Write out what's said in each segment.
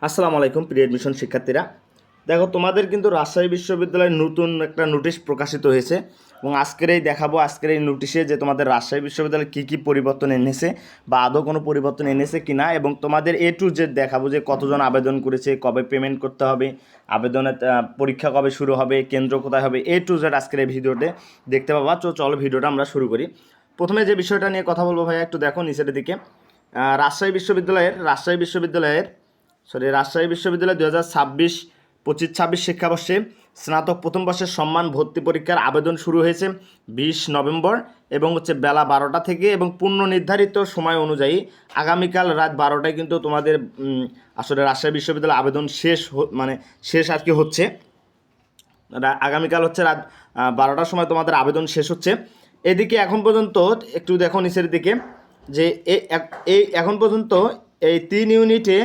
আসসালামু আলাইকুম প্রিয় এডমিশন শিক্ষার্থীরা। দেখো, তোমাদের কিন্তু রাজশাহী বিশ্ববিদ্যালয়ের নতুন একটা নোটিশ প্রকাশিত হয়েছে এবং আজকের এই নোটিশে যে তোমাদের রাজশাহী বিশ্ববিদ্যালয় কী কী পরিবর্তন এনেছে বা আদৌ কোনো পরিবর্তন এনেছে কি না, এবং তোমাদের টু জেড দেখাবো যে কতজন আবেদন করেছে, কবে পেমেন্ট করতে হবে, আবেদনের পরীক্ষা কবে শুরু হবে, কেন্দ্র কোথায় হবে, টু জেড আজকের এই ভিডিওতে দেখতে পাবা। চলো ভিডিওটা আমরা শুরু করি। প্রথমে যে বিষয়টা নিয়ে কথা বলবো ভাইয়া, একটু দেখো নিচের দিকে। রাজশাহী বিশ্ববিদ্যালয় 2026 শিক্ষাবর্ষে স্নাতক প্রথম বর্ষের সম্মান ভর্তি পরীক্ষার আবেদন শুরু হয়েছে 20 নভেম্বর এবং বেলা 12টা থেকে, এবং পূর্ণ নির্ধারিত সময় অনুযায়ী আগামীকাল রাত 12টায় কিন্তু তোমাদের আসলে রাজশাহী বিশ্ববিদ্যালয় আবেদন শেষ আর কি হচ্ছে। আগামীকাল রাত 12টার সময় তোমাদের আবেদন শেষ হচ্ছে। এদিকে এখন পর্যন্ত একটু দেখো নিচের দিকে যে এখন পর্যন্ত এই 3 ইউনিটে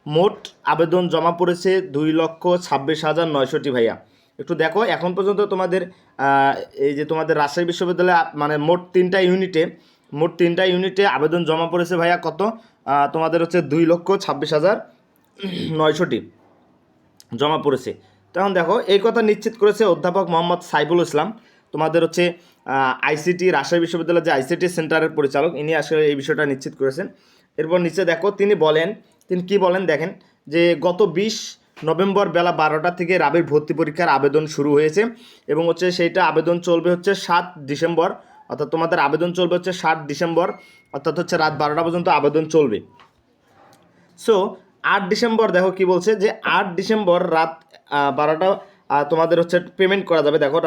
মোট আবেদন জমা পড়েছে 2,26,900টি ভাইয়া। একটু দেখো এখন পর্যন্ত তোমাদের এই যে তোমাদের রাজশাহী বিশ্ববিদ্যালয়ে মোট তিনটা ইউনিটে আবেদন জমা পড়েছে ভাইয়া কত, তোমাদের 2,26,900টি জমা পড়েছে। তখন দেখো এই কথা নিশ্চিত করেছে অধ্যাপক মোহাম্মদ সাইফুল ইসলাম, তোমাদের আইসিটি রাজশাহী বিশ্ববিদ্যালয়ের যে আইসিটি সেন্টারের পরিচালক, ইনি আসলে এই বিষয়টা নিশ্চিত করেছেন। এরপর নিচে দেখো তিনি কি বলেন দেখেন, যে গত 20 নভেম্বর বেলা 12টা থেকে রাবির ভর্তি পরীক্ষার আবেদন শুরু হয়েছে এবং সেইটা আবেদন চলবে 7 ডিসেম্বর, অর্থাৎ তোমাদের আবেদন চলবে 7 ডিসেম্বর, অর্থাৎ রাত 12টা পর্যন্ত আবেদন চলবে। সো 8 ডিসেম্বর দেখো কি বলছে, যে 8 ডিসেম্বর রাত 12টা তোমাদের পেমেন্ট করা যাবে। দেখো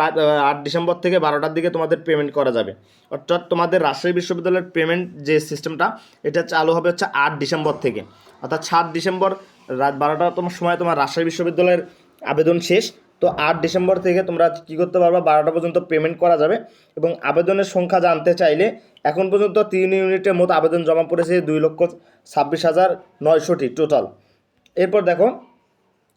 8 ডিসেম্বর থেকে 12টার দিকে তোমাদের পেমেন্ট করা যাবে, অর্থাৎ তোমাদের রাজশাহী বিশ্ববিদ্যালয়ের পেমেন্ট যে সিস্টেমটা এটা চালু হবে 8 ডিসেম্বর থেকে, অর্থাৎ 7 ডিসেম্বর রাত 12টা তোমার সময় তোমার রাজশাহী বিশ্ববিদ্যালয়ের আবেদন শেষ। তো 8 ডিসেম্বর থেকে তোমরা কী করতে পারবা, 12টা পর্যন্ত পেমেন্ট করা যাবে। এবং আবেদনের সংখ্যা জানতে চাইলে এখন পর্যন্ত 3 ইউনিটে মোট আবেদন জমা পড়েছে 2,26,900টি টোটাল। এরপর দেখো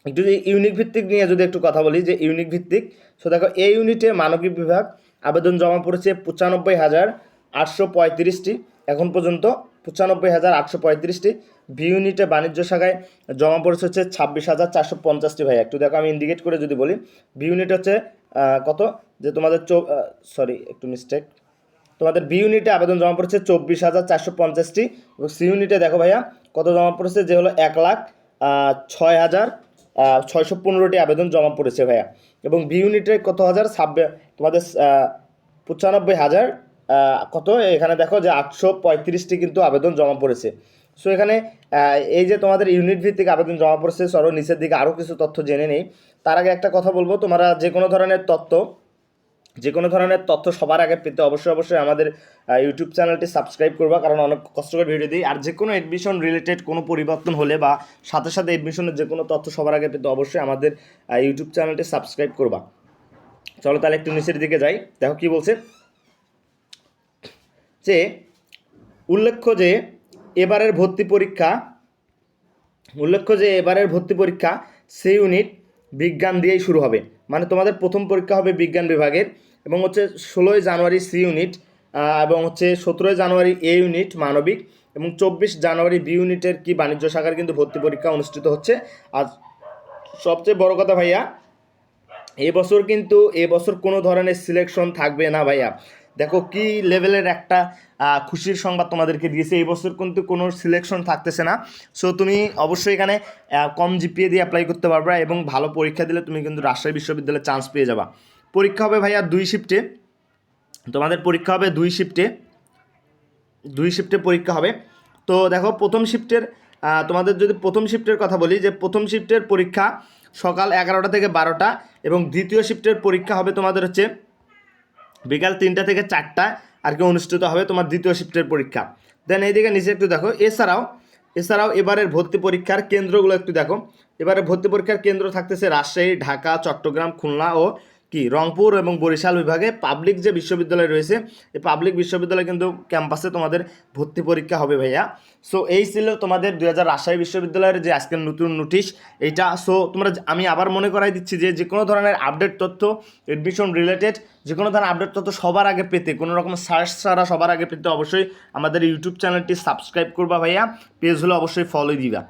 একটু যে ইউনিট ভিত্তিক নিয়ে যদি একটু কথা বলি, যে ইউনিট ভিত্তিক, সো দেখো এই ইউনিটে মানবিক বিভাগ আবেদন জমা পড়েছে 95,835টি এখন পর্যন্ত, 95,835টি। বি ইউনিটে বাণিজ্য শাখায় জমা পড়েছে 26,450টি ভাই। একটু দেখো আমি ইন্ডিকেট করে যদি বলি, বি ইউনিট কত, যে তোমাদের একটু মিস্টেক, তোমাদের বি ইউনিটে আবেদন জমা পড়েছে 24,450টি, এবং সি ইউনিটে দেখো ভাইয়া কত জমা পড়েছে, যে হলো 1,06,615টি আবেদন জমা পড়েছে ভাইয়া। এবং বি ইউনিটে কত তোমাদের 95,000 কত, এখানে দেখো যে 835টি কিন্তু আবেদন জমা পড়েছে। সো এখানে এই যে তোমাদের ইউনিট ভিত্তিক আবেদন জমা পড়েছে, চলো নিচের দিকে আরও কিছু তথ্য জেনে নেই। তার আগে একটা কথা বলবো, তোমরা যে কোনো ধরনের তথ্য সবার আগে পেতে অবশ্যই আমাদের ইউটিউব চ্যানেলটি সাবস্ক্রাইব করবা, কারণ অনেক কষ্ট করে ভিডিও দিই। আর যে কোনো এডমিশন রিলেটেড কোনো পরিবর্তন হলে বা সাথে এডমিশনের যে কোনো তথ্য সবার আগে পেতে অবশ্যই আমাদের ইউটিউব চ্যানেলটি সাবস্ক্রাইব করবা। চলো তাহলে একটু নিচের দিকে যাই। দেখো কি বলছে, যে উল্লেখ্য যে এবারের ভর্তি পরীক্ষা সি ইউনিট বিজ্ঞান দিয়েই শুরু হবে। মানে তোমাদের প্রথম পরীক্ষা হবে বিজ্ঞান বিভাগের, এবং 16ই জানুয়ারি সি ইউনিট, এবং 17ই জানুয়ারি এ ইউনিট মানবিক, এবং 24 জানুয়ারি বি ইউনিটের কি বাণিজ্য শাখার কিন্তু ভর্তি পরীক্ষা অনুষ্ঠিত হচ্ছে। আর সবচেয়ে বড় কথা ভাইয়া, এবছর কোনো ধরনের সিলেকশন থাকবে না ভাইয়া। দেখো কি লেভেলের একটা খুশির সংবাদ তোমাদেরকে দিয়েছে, এই বছর কিন্তু কোনো সিলেকশন থাকতেছে না। সো তুমি অবশ্যই এখানে কম জিপিএ দিয়ে অ্যাপ্লাই করতে পারবা, এবং ভালো পরীক্ষা দিলে তুমি কিন্তু রাজশাহী বিশ্ববিদ্যালয়ে চান্স পেয়ে যাবা। পরীক্ষা হবে ভাইয়া 2 শিফটে, তোমাদের পরীক্ষা হবে 2 শিফটে পরীক্ষা হবে। তো দেখো তোমাদের যদি প্রথম শিফটের কথা বলি, যে প্রথম শিফটের পরীক্ষা সকাল 11টা থেকে 12টা, এবং দ্বিতীয় শিফটের পরীক্ষা হবে তোমাদের বিকাল 3টা থেকে 4টা আর কি অনুষ্ঠিত হবে তোমার দ্বিতীয় শিফটের পরীক্ষা। দেন এইদিকে নিচে একটু দেখো, এছাড়াও এবারের ভর্তি পরীক্ষার কেন্দ্রগুলো একটু দেখো। এবারে ভর্তি পরীক্ষার কেন্দ্র থাকতেছে রাজশাহী, ঢাকা, চট্টগ্রাম, খুলনা ও রংপুর এবং বরিশাল বিভাগে। পাবলিক যে বিশ্ববিদ্যালয় রয়েছে, এই পাবলিক বিশ্ববিদ্যালয় কিন্তু ক্যাম্পাসে তোমাদের ভর্তি পরীক্ষা হবে ভাইয়া। সো এই ছিল তোমাদের রাজশাহী বিশ্ববিদ্যালয়ের যে আজকের নতুন নোটিশ এইটা। সো আমি আবার মনে করাই দিচ্ছি যে কোনো ধরনের আপডেট তথ্য এডমিশন রিলেটেড, যে কোনো ধরনের আপডেট তথ্য সবার আগে পেতে, কোনো রকম সার্চ ছাড়া সবার আগে পেতে অবশ্যই আমাদের ইউটিউব চ্যানেলটি সাবস্ক্রাইব করবা ভাইয়া, পেজ হলে অবশ্যই ফলো দিবা।